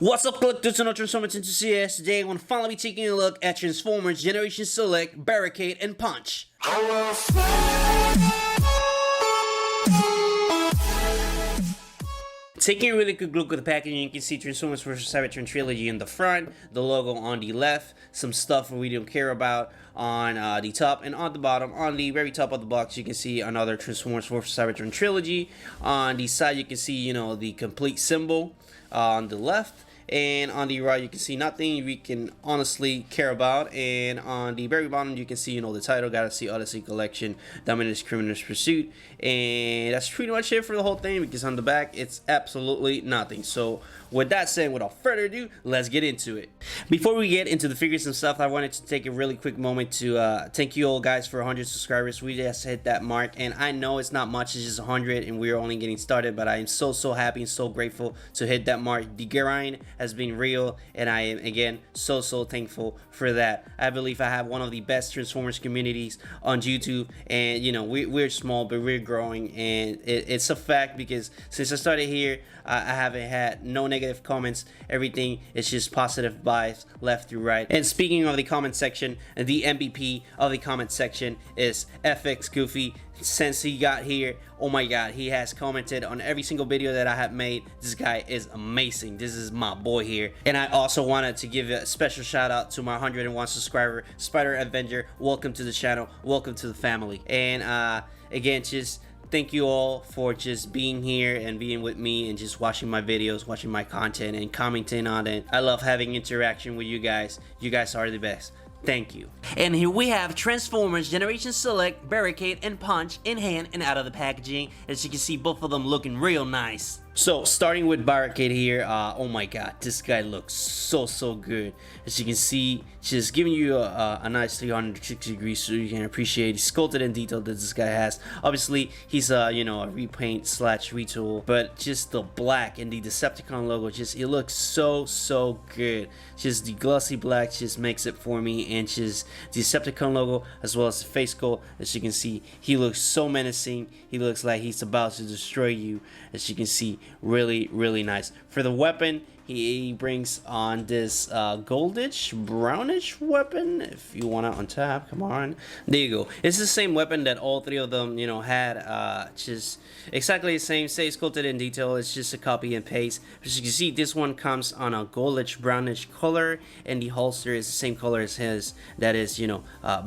What's up, collectors and Transformers into CS? Today, I want to finally be taking a look at Transformers Generation Select, Barricade, and Punch. Taking a really good look at the packaging, you can see Transformers vs. Cybertron Trilogy in the front, the logo on the left, some stuff we don't care about on the top, and on the bottom, on the very top of the box, you can see another Transformers vs. Cybertron Trilogy. On the side, you can see, the complete symbol on the left. And on the right, you can see nothing we can honestly care about. And on the very bottom, you can see, the title, Galaxy Odyssey Collection, Dominus Criminal Pursuit. And that's pretty much it for the whole thing, because on the back, it's absolutely nothing. So with that said, without further ado, let's get into it. Before we get into the figures and stuff, I wanted to take a really quick moment to thank you all guys for 100 subscribers. We just hit that mark, and I know it's not much, it's just 100, and we're only getting started, but I am so happy and so grateful to hit that mark. The grind has been real, and I am again so thankful for that. I believe I have one of the best Transformers communities on YouTube, and we're small, but we're growing, and it's a fact, because since I started here, I haven't had no negative comments. Everything is just positive vibes left through right. And speaking of the comment section, the MVP of the comment section is FX Goofy. Since he got here, oh my god, he has commented on every single video that I have made. This guy is amazing. This is my boy here. And I also wanted to give a special shout out to my 101 subscriber, Spider Avenger. Welcome to the channel, welcome to the family. And again, just thank you all for just being here and being with me and just watching my videos, watching my content, and commenting on it. I love having interaction with you guys. You guys are the best. Thank you. And here we have Transformers Generation Select, Barricade, and Punch in hand and out of the packaging. As you can see, both of them looking real nice. So starting with Barricade here, oh my god, this guy looks so good. As you can see, just giving you a nice 360 degrees so you can appreciate the sculpted and detail that this guy has. Obviously, he's a repaint slash retool, but just the black and the Decepticon logo, it looks so good. Just the glossy black just makes it for me, and just the Decepticon logo as well as the face sculpt. As you can see, he looks so menacing. He looks like he's about to destroy you. As you can see, really nice. For the weapon, he brings on this goldish brownish weapon. If you want to untap, come on, there you go. It's the same weapon that all three of them had, just exactly the same, sculpted in detail. It's just a copy and paste. As you can see, this one comes on a goldish brownish color, and the holster is the same color as his, that is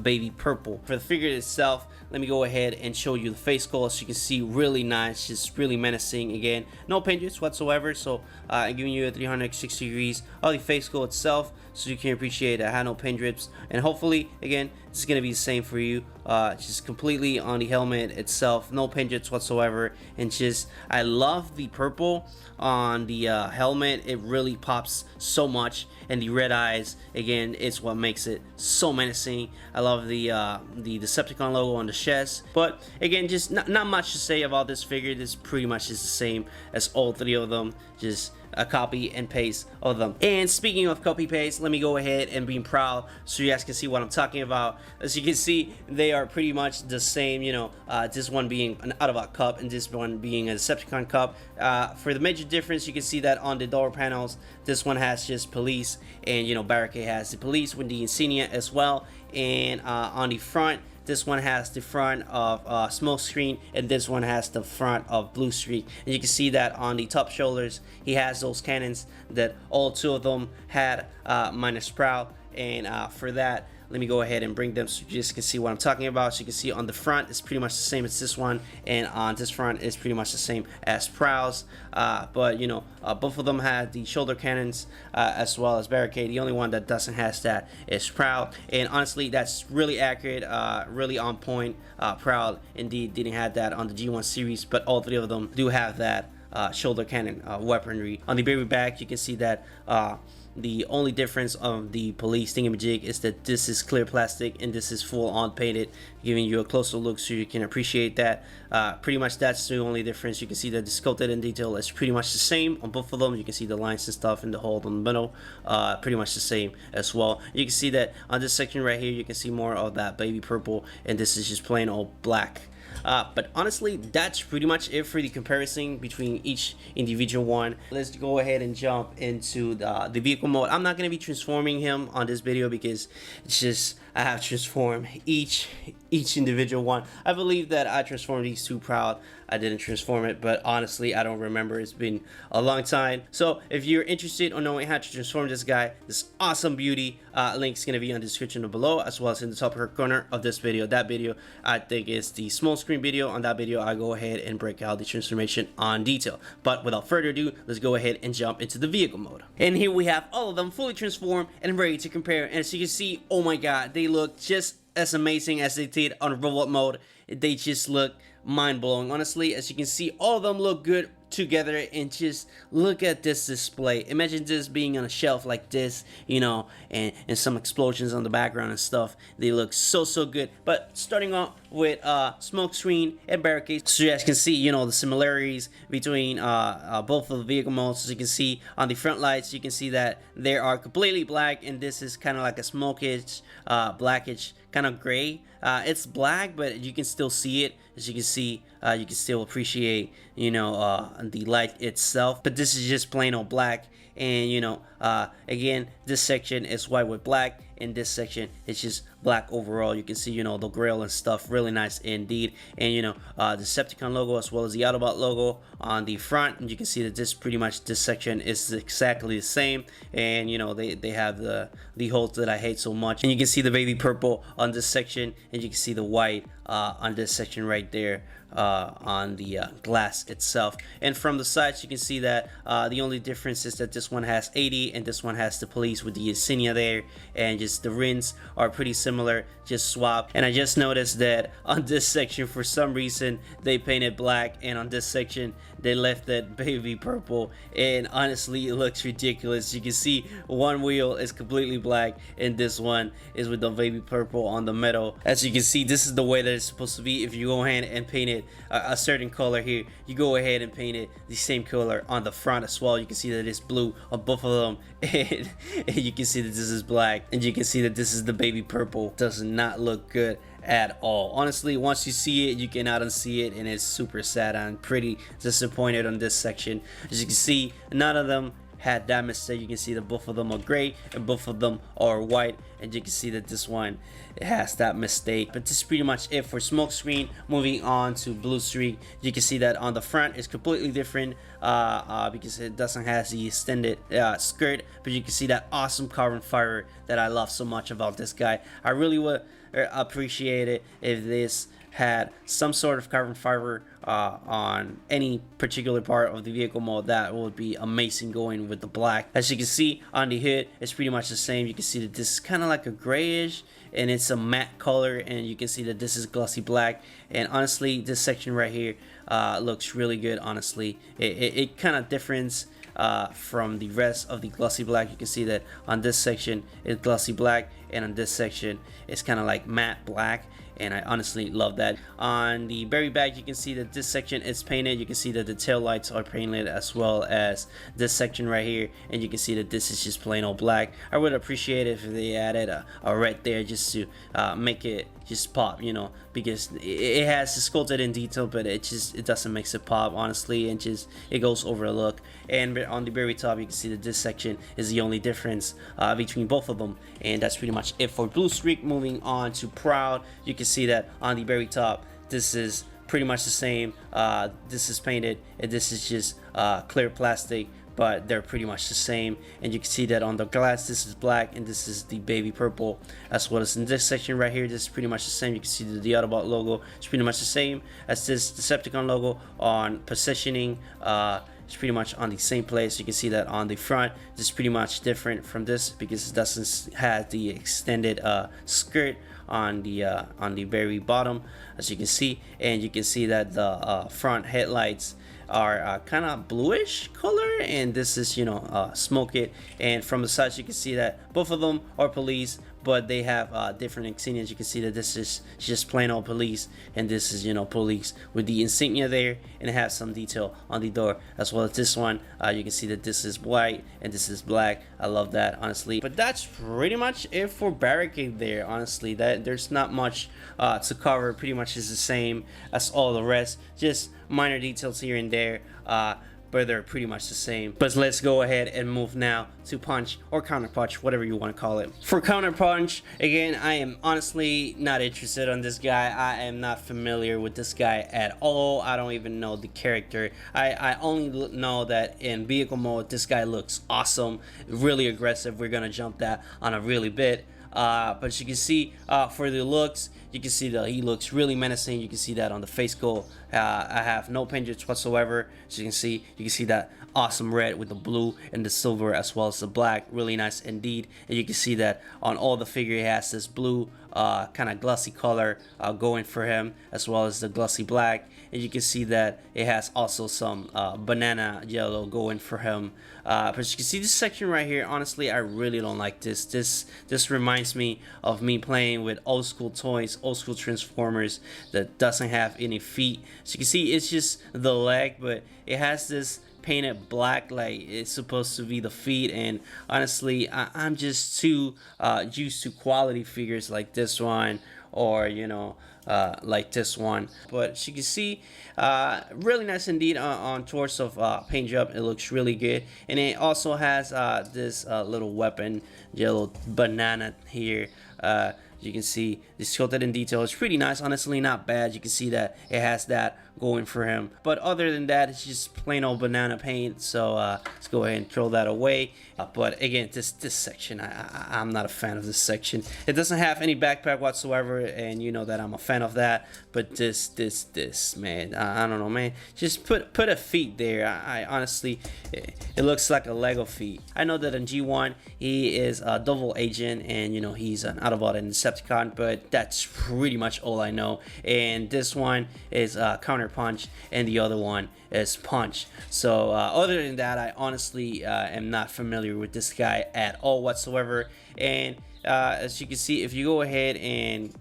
baby purple. For the figure itself, let me go ahead and show you the face sculpt. As you can see, really nice, just really menacing. Again, no painters whatsoever, so I'm giving you a 360 degrees of the face sculpt itself, so you can appreciate I had no paint drips. And hopefully, again, this is gonna be the same for you. Just completely on the helmet itself, no paint drips whatsoever. And just, I love the purple on the helmet. It really pops so much, and the red eyes, again, it's what makes it so menacing. I love the Decepticon logo on the chest. But again, just not much to say about this figure. This pretty much is the same as all three of them, just a copy and paste of them. And speaking of copy paste, let me go ahead and be proud so you guys can see what I'm talking about. As you can see, they are pretty much the same, this one being an Autobot cup and this one being a Decepticon cup. For the major difference, you can see that on the door panels, this one has just police, and Barricade has the police with the insignia as well. And on the front, this one has the front of smoke screen, and this one has the front of blue streak. And you can see that on the top shoulders, he has those cannons that all two of them had, minus Proud. And for that, let me go ahead and bring them so you just can see what I'm talking about. So you can see on the front, it's pretty much the same as this one, and on this front, it's pretty much the same as Proud's. But both of them had the shoulder cannons as well as Barricade. The only one that doesn't has that is Proud, and honestly, that's really accurate, really on point. Proud indeed didn't have that on the G1 series, but all three of them do have that shoulder cannon weaponry. On the very back, you can see that the only difference of the police thingamajig is that this is clear plastic and this is full on painted, giving you a closer look so you can appreciate that. Pretty much that's the only difference. You can see that the sculpted in detail is pretty much the same on both of them. You can see the lines and stuff in the hole in the middle, pretty much the same as well. You can see that on this section right here, you can see more of that baby purple, and this is just plain old black. But honestly, that's pretty much it for the comparison between each individual one. Let's go ahead and jump into the vehicle mode. I'm not going to be transforming him on this video because it's just I have transformed each individual one. I believe that I transformed these two Proud. I didn't transform it, but honestly I don't remember. It's been a long time. So if you're interested on knowing how to transform this guy, this awesome beauty, link's gonna be on the description below, as well as in the top corner of this video. That video I think is the small screen video. On that video I go ahead and break out the transformation on detail. But without further ado, let's go ahead and jump into the vehicle mode. And here we have all of them fully transformed and ready to compare. And as you can see, oh my god, they look just as amazing as they did on robot mode. They just look mind-blowing. Honestly, as you can see, all of them look good together. And just look at this display. Imagine this being on a shelf like this, you know, and some explosions on the background and stuff. They look so good. But starting off with Smokescreen and Barricade, so you guys can see, you know, the similarities between both of the vehicle modes. As you can see on the front lights, you can see that they are completely black, and this is kind of like a smokish, blackish kind of gray. It's black, but you can still see it. As you can see, you can still appreciate, you know, the light itself. But this is just plain old black. And you know, again, this section is white with black, and this section is just black overall. You can see, you know, the grill and stuff, really nice indeed. And you know, the Decepticon logo as well as the Autobot logo on the front, and you can see that this pretty much, this section is exactly the same. And you know, they have the holes that I hate so much, and you can see the baby purple on this section, and you can see the white on this section right there on the glass itself. And from the sides, you can see that the only difference is that this one has 80 and this one has the police with the insignia there, and just the rims are pretty similar, just swap. And I just noticed that on this section, for some reason, they painted black, and on this section they left that baby purple, and honestly it looks ridiculous. You can see one wheel is completely black and this one is with the baby purple on the metal. As you can see, this is the way that it's supposed to be. If you go ahead and paint it a certain color here, you go ahead and paint it the same color on the front as well. You can see that it's blue on both of them, and you can see that this is black, and you can see that this is the baby purple. Does not look good at all. Honestly, once you see it, you cannot unsee it, and it's super sad. I'm pretty disappointed on this section. As you can see, none of them had that mistake. You can see that both of them are gray and both of them are white, and you can see that this one, it has that mistake. But this is pretty much it for Smokescreen. Moving on to Blue Streak, you can see that on the front it's completely different because it doesn't have the extended skirt, but you can see that awesome carbon fiber that I love so much about this guy. I really would appreciate it if this had some sort of carbon fiber on any particular part of the vehicle mode. That would be amazing, going with the black. As you can see on the hood, it's pretty much the same. You can see that this is kind of like a grayish, and it's a matte color, and you can see that this is glossy black. And honestly, this section right here looks really good. Honestly, it kind of differs from the rest of the glossy black. You can see that on this section it's glossy black, and on this section it's kind of like matte black, and I honestly love that. On the very back, you can see that this section is painted. You can see that the tail lights are painted, as well as this section right here, and you can see that this is just plain old black. I would appreciate it if they added a red there, just to make it just pop, you know, because it has sculpted in detail, but it doesn't make it pop, honestly, and just it goes overlooked. And on the very top, you can see that this section is the only difference between both of them. And that's pretty much it for Blue Streak. Moving on to Proud, you can see that on the very top, this is pretty much the same. This is painted, and this is just clear plastic, but they're pretty much the same. And you can see that on the glass, this is black and this is the baby purple, as well as in this section right here, this is pretty much the same. You can see that the Autobot logo is pretty much the same as this Decepticon logo. On positioning, it's pretty much on the same place. You can see that on the front, this is pretty much different from this because it doesn't have the extended skirt on the very bottom, as you can see. And you can see that the front headlights are kind of bluish color, and this is, you know, smoke it. And from the side you can see that both of them are police, but they have different insignias. You can see that this is just plain old police, and this is, you know, police with the insignia there, and it has some detail on the door, as well as this one. You can see that this is white and this is black. I love that, honestly. But that's pretty much it for Barricade there, honestly. That there's not much to cover. Pretty much is the same as all the rest, just minor details here and there, but they're pretty much the same. But let's go ahead and move now to Punch or Counterpunch, whatever you want to call it. For Counterpunch, again, I am honestly not interested on this guy. I am not familiar with this guy at all. I don't even know the character. I only know that in vehicle mode, this guy looks awesome, really aggressive. We're gonna jump that on a really bit. But you can see for the looks, you can see that he looks really menacing. You can see that on the face goal. I have no pinches whatsoever. As you can see that awesome red with the blue and the silver as well as the black. Really nice indeed. And you can see that on all the figure he has this blue kind of glossy color going for him, as well as the glossy black. And you can see that it has also some banana yellow going for him. But you can see this section right here, honestly, I really don't like this. This reminds me of me playing with old school toys, old school Transformers that doesn't have any feet. So you can see it's just the leg, but it has this painted black like it's supposed to be the feet. And honestly, I'm just too used to quality figures like this one, or you know, like this one. But as you can see, really nice indeed on torso of paint job. It looks really good, and it also has this little weapon, yellow banana here. You can see this sculpted in detail. It's pretty nice, honestly, not bad. You can see that it has that going for him, but other than that, it's just plain old banana paint. So let's go ahead and throw that away. But again, this section, I'm not a fan of this section. It doesn't have any backpack whatsoever, and you know that I'm a fan of that. But this man, I don't know, man. Just put a feet there. I honestly, it looks like a Lego feet. I know that in G1 he is a double agent, and you know he's an Autobot and Decepticon, but that's pretty much all I know. And this one is Counterpunch, and the other one is Punch. So other than that, I honestly am not familiar with this guy at all whatsoever. And as you can see, if you go ahead and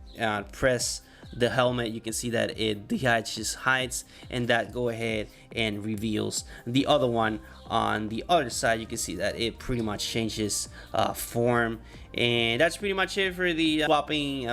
press the helmet, you can see that the height just hides, and that go ahead and reveals the other one. On the other side, you can see that it pretty much changes form. And that's pretty much it for the swapping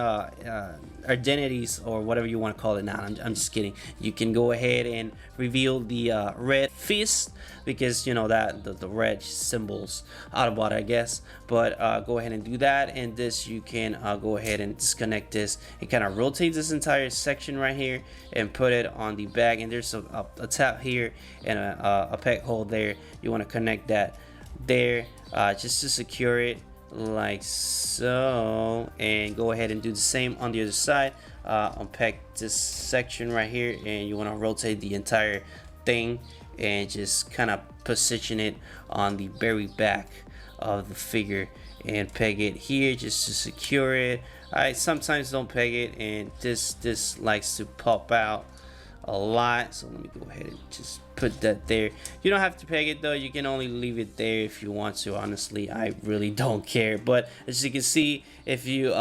identities, or whatever you want to call it. Now, I'm just kidding. You can go ahead and reveal the red fist, because you know that the red symbols Autobot, I guess. But go ahead and do that, and this you can go ahead and disconnect this and kind of rotate this entire section right here and put it on the back. And there's a tab here and a peg hole there. You want to connect that there just to secure it like so, and go ahead and do the same on the other side. Unpack this section right here, and you want to rotate the entire thing and just kind of position it on the very back of the figure and peg it here just to secure it. I sometimes don't peg it, and this likes to pop out a lot, so let me go ahead and just put that there. You don't have to peg it though, you can only leave it there if you want to. Honestly, I really don't care. But as you can see, if you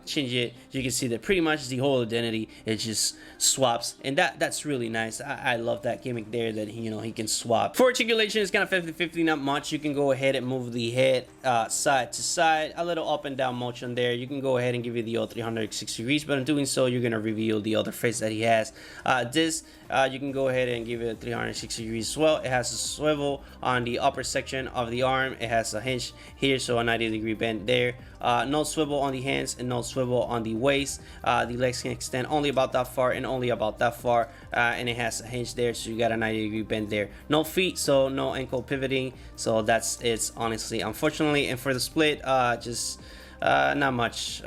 change it, you can see that pretty much the whole identity, it just swaps, and that's really nice. I love that gimmick there, that you know he can swap. For articulation, it's kind of 50-50, not much. You can go ahead and move the head side to side, a little up and down motion there. You can go ahead and give it the old 360 degrees, but in doing so, you're gonna reveal the other face that he has. You can go ahead and give it 360 degrees as well. It has a swivel on the upper section of the arm. It has a hinge here, so a 90-degree bend there. No swivel on the hands and no swivel on the waist. The legs can extend only about that far and only about that far, and it has a hinge there, so you got a 90-degree bend there. No feet, so no ankle pivoting. So that's it, honestly, unfortunately. And for the split, just not much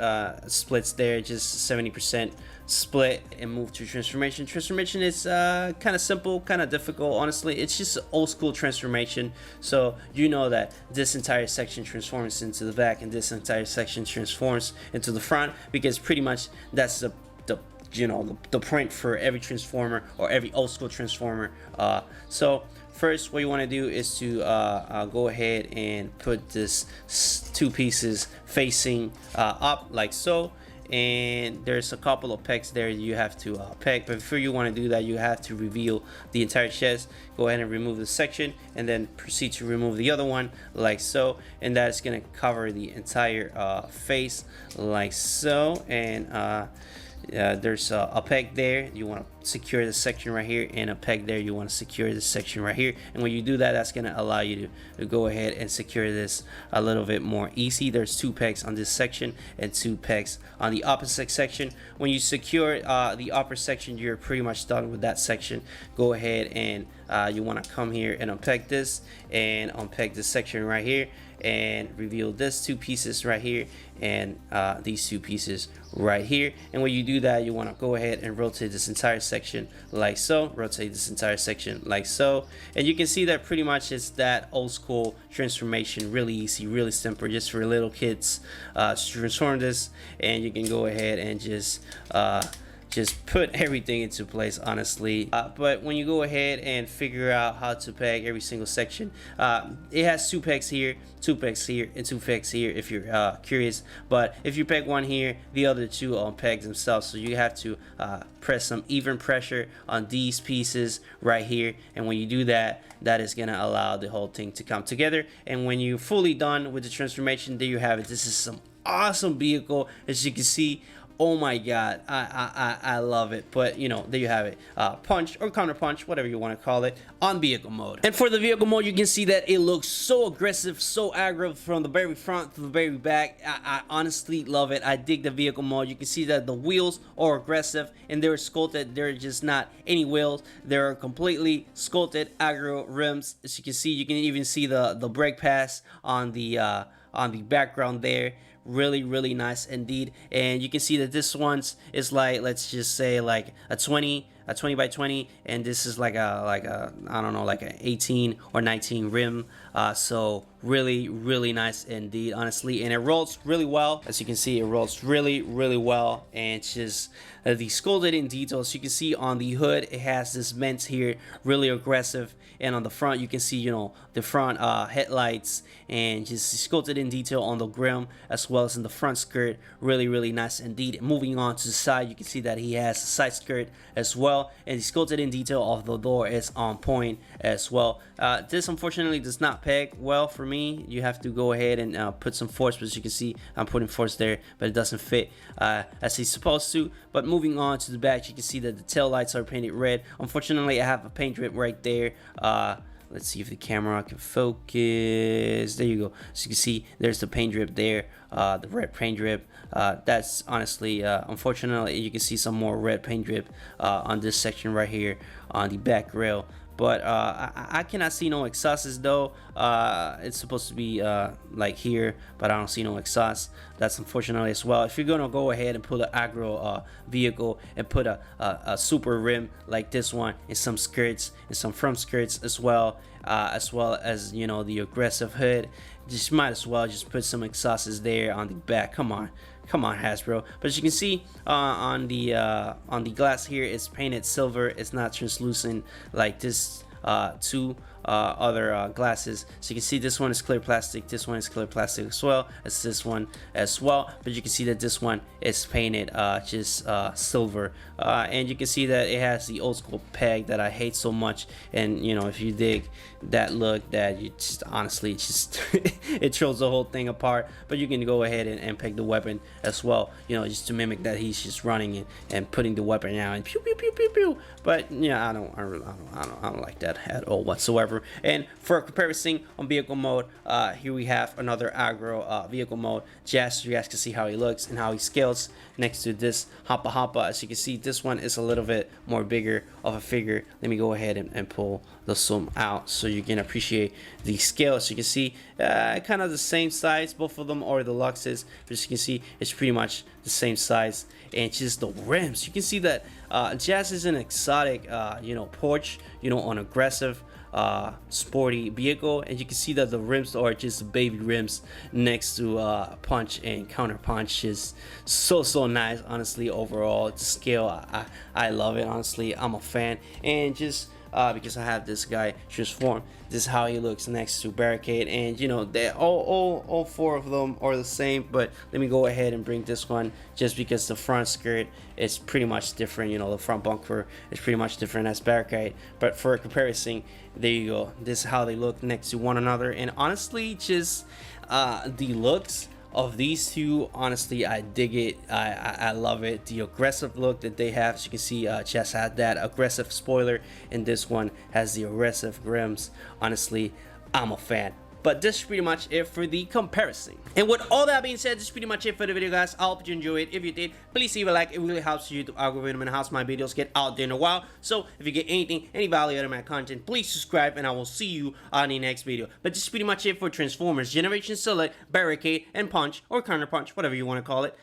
splits there, just 70% split. And move to transformation. Transformation is kind of simple, kind of difficult, honestly. It's just an old school transformation, so you know that this entire section transforms into the back and this entire section transforms into the front, because pretty much that's the you know, the print for every transformer or every old school transformer. So first, what you want to do is to go ahead and put this two pieces facing up like so. And there's a couple of pegs there you have to peg, but before you want to do that, you have to reveal the entire chest. Go ahead and remove the section, and then proceed to remove the other one like so, and that's going to cover the entire face like so. And there's a peg there, you want to secure the section right here, and a peg there, you want to secure the section right here. And when you do that, that's going to allow you to go ahead and secure this a little bit more easy. There's 2 pegs on this section and 2 pegs on the opposite section. When you secure the upper section, you're pretty much done with that section. Go ahead and you want to come here and unpeg this and unpeg this section right here, and reveal this 2 pieces right here and these 2 pieces right here. And when you do that, you want to go ahead and rotate this entire section like so. Rotate this entire section like so, and you can see that pretty much it's that old school transformation. Really easy, really simple, just for little kids to transform this. And you can go ahead and just put everything into place, honestly. But when you go ahead and figure out how to peg every single section, it has 2 pegs here, 2 pegs here, and 2 pegs here if you're curious. But if you peg one here, the other 2 peg themselves, so you have to press some even pressure on these pieces right here. And when you do that, that is gonna allow the whole thing to come together. And when you're fully done with the transformation, there you have it. This is some awesome vehicle, as you can see. Oh my god, I love it. But you know, there you have it, punch or counter punch, whatever you want to call it, on vehicle mode. And for the vehicle mode, you can see that it looks so aggressive, so aggro from the very front to the very back. I honestly love it. I dig the vehicle mode. You can see that the wheels are aggressive and they're sculpted. They're just not any wheels, they're completely sculpted aggro rims. As you can see, you can even see the brake pads on the background there. Really nice indeed. And you can see that this one's is like, let's just say like a 20 by 20, and this is like a I don't know, like an 18 or 19 rim. So really nice indeed, honestly. And it rolls really well. As you can see, it rolls really well. And it's just the sculpted in details. You can see on the hood, it has this vent here, really aggressive. And on the front, you can see, you know, the front headlights, and just sculpted in detail on the grim, as well as in the front skirt. Really nice indeed. Moving on to the side, you can see that he has a side skirt as well, and the sculpted in detail of the door is on point as well. This unfortunately does not peg well for me. You have to go ahead and put some force, but as you can see, I'm putting force there, but it doesn't fit as he's supposed to. But moving on to the back, you can see that the tail lights are painted red. Unfortunately, I have a paint drip right there. Let's see if the camera can focus. There you go. So you can see there's the paint drip there, the red paint drip. That's honestly, unfortunately, you can see some more red paint drip on this section right here on the back rail. But I cannot see no exhausts though. It's supposed to be like here, but I don't see no exhaust. That's unfortunately as well. If you're gonna go ahead and put an aggro vehicle and put a super rim like this one, and some skirts and some front skirts as well as you know, the aggressive hood, just might as well just put some exhausts there on the back. Come on Hasbro. But as you can see on the glass here, it's painted silver. It's not translucent like this two other glasses. So you can see this one is clear plastic, this one is clear plastic as well as this one as well. But you can see that this one is painted just silver, and you can see that it has the old school peg that I hate so much. And you know, if you dig that look, that you just honestly just it throws the whole thing apart. But you can go ahead and peg the weapon as well, you know, just to mimic that he's just running it and putting the weapon out and pew pew pew pew pew. But yeah, I don't like that at all whatsoever. And for a comparison on vehicle mode, here we have another aggro vehicle mode, just so you guys can see how he looks and how he scales next to this Hoppa. As you can see, this one is a little bit more bigger of a figure. Let me go ahead and pull the zoom out so you can appreciate the scale. As you can see, kind of the same size, both of them are deluxes, but as you can see, it's pretty much the same size. And just the rims, you can see that Jazz is an exotic you know, porch, you know, on aggressive sporty vehicle, and you can see that the rims are just baby rims next to Punch and Counter-Punch. Is so nice, honestly. Overall, the scale, I love it, honestly. I'm a fan, and just because I have this guy transform, this is how he looks next to Barricade. And you know, they all four of them are the same, but let me go ahead and bring this one just because the front skirt is pretty much different. You know, the front bumper is pretty much different as Barricade, but for a comparison, there you go. This is how they look next to one another. And honestly, just the looks of these two, honestly, I dig it. I love it. The aggressive look that they have, as you can see, Chess had that aggressive spoiler, and this one has the aggressive rims. Honestly, I'm a fan. But this is pretty much it for the comparison. And with all that being said, this is pretty much it for the video, guys. I hope you enjoyed it. If you did, please leave a like. It really helps the YouTube algorithm and helps my videos get out there in a while. So if you get anything, any value out of my content, please subscribe, and I will see you on the next video. But this is pretty much it for Transformers Generation Select, Barricade and Punch, or Counterpunch, whatever you want to call it.